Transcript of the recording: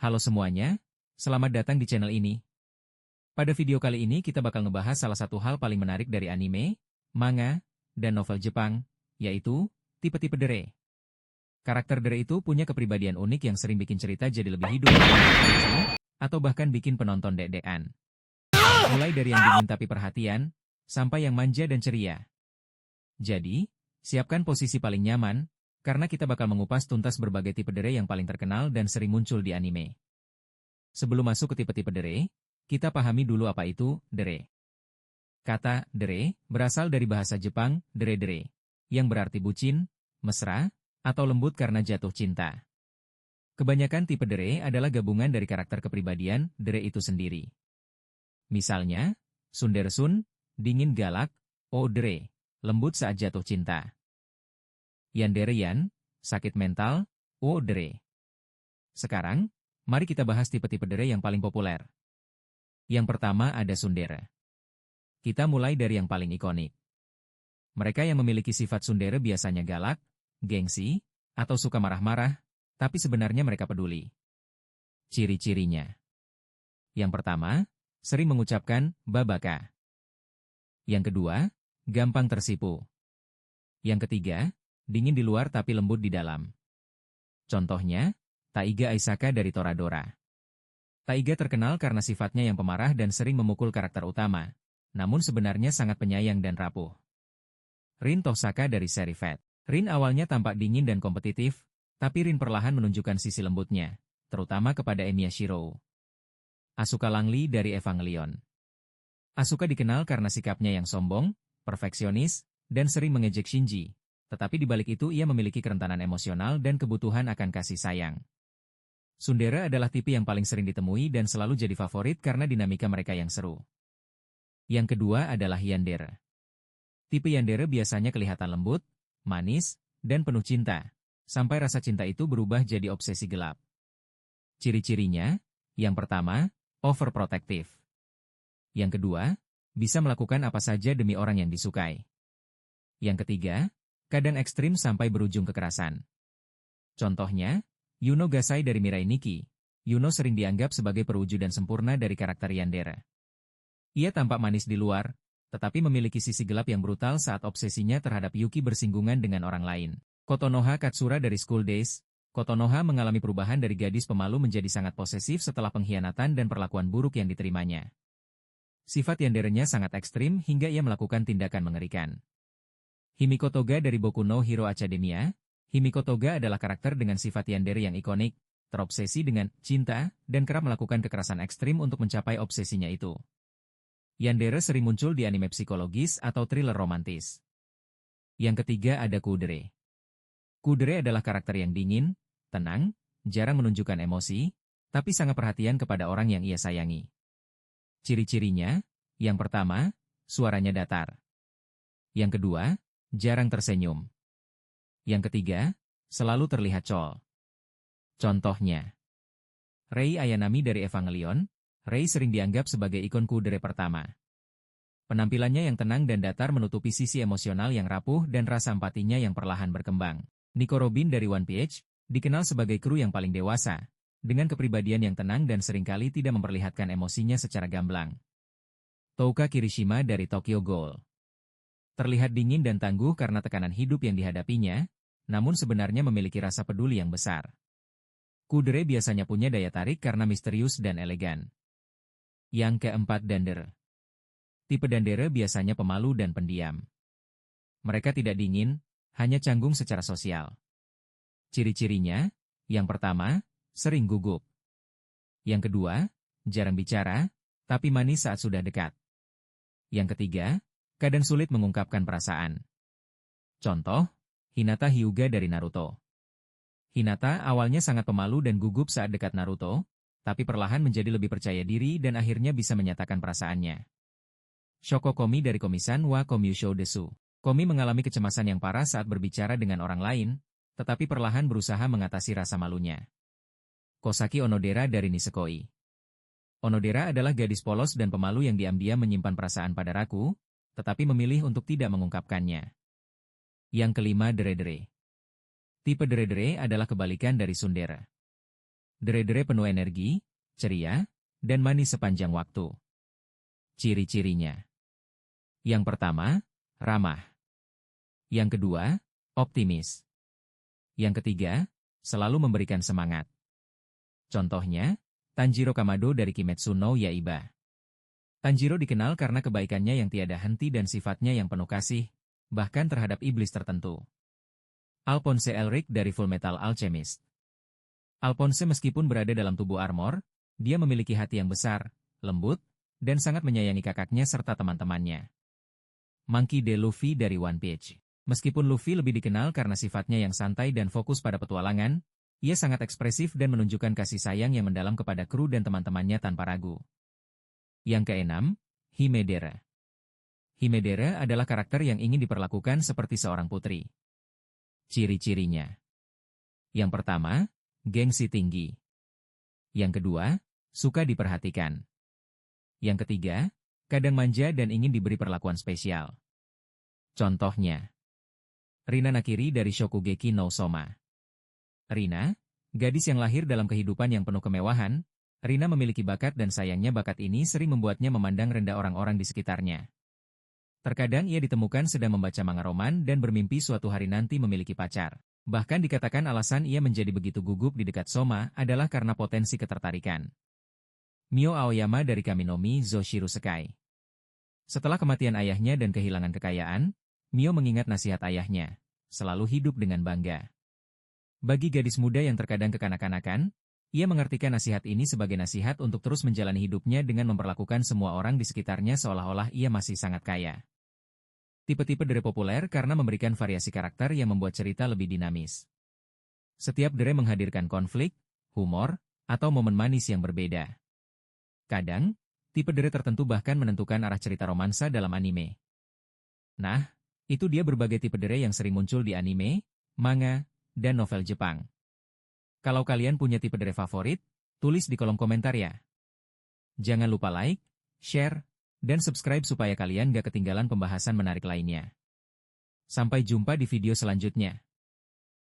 Halo semuanya, selamat datang di channel ini. Pada video kali ini kita bakal ngebahas salah satu hal paling menarik dari anime, manga, dan novel Jepang, yaitu tipe-tipe dere. Karakter dere itu punya kepribadian unik yang sering bikin cerita jadi lebih hidup, lucu, atau bahkan bikin penonton deg-degan. Mulai dari yang dingin tapi perhatian, sampai yang manja dan ceria. Jadi, siapkan posisi paling nyaman, karena kita bakal mengupas tuntas berbagai tipe dere yang paling terkenal dan sering muncul di anime. Sebelum masuk ke tipe-tipe dere, kita pahami dulu apa itu dere. Kata dere berasal dari bahasa Jepang dere-dere, yang berarti bucin, mesra, atau lembut karena jatuh cinta. Kebanyakan tipe dere adalah gabungan dari karakter kepribadian dere itu sendiri. Misalnya, Tsundere-sun, dingin galak, dere, lembut saat jatuh cinta. Yandere-yan, sakit mental, dere. Sekarang, mari kita bahas tipe-tipe dere yang paling populer. Yang pertama ada tsundere. Kita mulai dari yang paling ikonik. Mereka yang memiliki sifat tsundere biasanya galak, gengsi, atau suka marah-marah, tapi sebenarnya mereka peduli. Ciri-cirinya. Yang pertama, sering mengucapkan babaka. Yang kedua, gampang tersipu. Yang ketiga, dingin di luar tapi lembut di dalam. Contohnya, Taiga Aisaka dari Toradora. Taiga terkenal karena sifatnya yang pemarah dan sering memukul karakter utama, namun sebenarnya sangat penyayang dan rapuh. Rin Tosaka dari seri Fate. Rin awalnya tampak dingin dan kompetitif, tapi Rin perlahan menunjukkan sisi lembutnya, terutama kepada Emiya Shirou. Asuka Langli dari Evangelion. Asuka dikenal karena sikapnya yang sombong, perfeksionis, dan sering mengejek Shinji. Tetapi di balik itu ia memiliki kerentanan emosional dan kebutuhan akan kasih sayang. Tsundere adalah tipe yang paling sering ditemui dan selalu jadi favorit karena dinamika mereka yang seru. Yang kedua adalah yandere. Tipe yandere biasanya kelihatan lembut, manis, dan penuh cinta, sampai rasa cinta itu berubah jadi obsesi gelap. Ciri-cirinya, yang pertama, overprotective. Yang kedua, bisa melakukan apa saja demi orang yang disukai. Yang ketiga, kadang ekstrim sampai berujung kekerasan. Contohnya, Yuno Gasai dari Mirai Nikki. Yuno sering dianggap sebagai perwujudan sempurna dari karakter yandere. Ia tampak manis di luar, tetapi memiliki sisi gelap yang brutal saat obsesinya terhadap Yuki bersinggungan dengan orang lain. Kotonoha Katsura dari School Days. Kotonoha mengalami perubahan dari gadis pemalu menjadi sangat posesif setelah pengkhianatan dan perlakuan buruk yang diterimanya. Sifat yanderenya sangat ekstrim hingga ia melakukan tindakan mengerikan. Himiko Toga dari Boku no Hero Academia. Himiko Toga adalah karakter dengan sifat yandere yang ikonik, terobsesi dengan cinta, dan kerap melakukan kekerasan ekstrim untuk mencapai obsesinya itu. Yandere sering muncul di anime psikologis atau thriller romantis. Yang ketiga ada kudere. Kudere adalah karakter yang dingin, tenang, jarang menunjukkan emosi, tapi sangat perhatian kepada orang yang ia sayangi. Ciri-cirinya, yang pertama, suaranya datar. Yang kedua, jarang tersenyum. Yang ketiga, selalu terlihat col. Contohnya, Rei Ayanami dari Evangelion. Rei sering dianggap sebagai ikon kudere pertama. Penampilannya yang tenang dan datar menutupi sisi emosional yang rapuh dan rasa empatinya yang perlahan berkembang. Nico Robin dari One Piece dikenal sebagai kru yang paling dewasa, dengan kepribadian yang tenang dan seringkali tidak memperlihatkan emosinya secara gamblang. Touka Kirishima dari Tokyo Ghoul. Terlihat dingin dan tangguh karena tekanan hidup yang dihadapinya, namun sebenarnya memiliki rasa peduli yang besar. Kudere biasanya punya daya tarik karena misterius dan elegan. Yang keempat dandere. Tipe dandere biasanya pemalu dan pendiam. Mereka tidak dingin, hanya canggung secara sosial. Ciri-cirinya, yang pertama, sering gugup. Yang kedua, jarang bicara, tapi manis saat sudah dekat. Yang ketiga, kadang sulit mengungkapkan perasaan. Contoh, Hinata Hyuga dari Naruto. Hinata awalnya sangat pemalu dan gugup saat dekat Naruto, tapi perlahan menjadi lebih percaya diri dan akhirnya bisa menyatakan perasaannya. Shoko Komi dari Komi-san wa Komyusho Desu. Komi mengalami kecemasan yang parah saat berbicara dengan orang lain, tetapi perlahan berusaha mengatasi rasa malunya. Kosaki Onodera dari Nisekoi. Onodera adalah gadis polos dan pemalu yang diam-diam menyimpan perasaan pada Raku, tetapi memilih untuk tidak mengungkapkannya. Yang kelima dere-dere. Tipe dere-dere adalah kebalikan dari tsundere. Dere-dere penuh energi, ceria, dan manis sepanjang waktu. Ciri-cirinya. Yang pertama, ramah. Yang kedua, optimis. Yang ketiga, selalu memberikan semangat. Contohnya, Tanjiro Kamado dari Kimetsu no Yaiba. Tanjiro dikenal karena kebaikannya yang tiada henti dan sifatnya yang penuh kasih, bahkan terhadap iblis tertentu. Alphonse Elric dari Fullmetal Alchemist. Alphonse meskipun berada dalam tubuh armor, dia memiliki hati yang besar, lembut, dan sangat menyayangi kakaknya serta teman-temannya. Monkey D. Luffy dari One Piece. Meskipun Luffy lebih dikenal karena sifatnya yang santai dan fokus pada petualangan, ia sangat ekspresif dan menunjukkan kasih sayang yang mendalam kepada kru dan teman-temannya tanpa ragu. Yang keenam, Himedera. Himedera adalah karakter yang ingin diperlakukan seperti seorang putri. Ciri-cirinya. Yang pertama, gengsi tinggi. Yang kedua, suka diperhatikan. Yang ketiga, kadang manja dan ingin diberi perlakuan spesial. Contohnya, Rina Nakiri dari Shokugeki no Soma. Rina, gadis yang lahir dalam kehidupan yang penuh kemewahan, Rina memiliki bakat dan sayangnya bakat ini sering membuatnya memandang rendah orang-orang di sekitarnya. Terkadang ia ditemukan sedang membaca manga roman dan bermimpi suatu hari nanti memiliki pacar. Bahkan dikatakan alasan ia menjadi begitu gugup di dekat Soma adalah karena potensi ketertarikan. Mio Aoyama dari Kaminomi Zoshiru Sekai. Setelah kematian ayahnya dan kehilangan kekayaan, Mio mengingat nasihat ayahnya, selalu hidup dengan bangga. Bagi gadis muda yang terkadang kekanak-kanakan, ia mengartikan nasihat ini sebagai nasihat untuk terus menjalani hidupnya dengan memperlakukan semua orang di sekitarnya seolah-olah ia masih sangat kaya. Tipe-tipe dere populer karena memberikan variasi karakter yang membuat cerita lebih dinamis. Setiap dere menghadirkan konflik, humor, atau momen manis yang berbeda. Kadang, tipe dere tertentu bahkan menentukan arah cerita romansa dalam anime. Nah, itu dia berbagai tipe dere yang sering muncul di anime, manga, dan novel Jepang. Kalau kalian punya tipe dere favorit, tulis di kolom komentar ya. Jangan lupa like, share, dan subscribe supaya kalian gak ketinggalan pembahasan menarik lainnya. Sampai jumpa di video selanjutnya.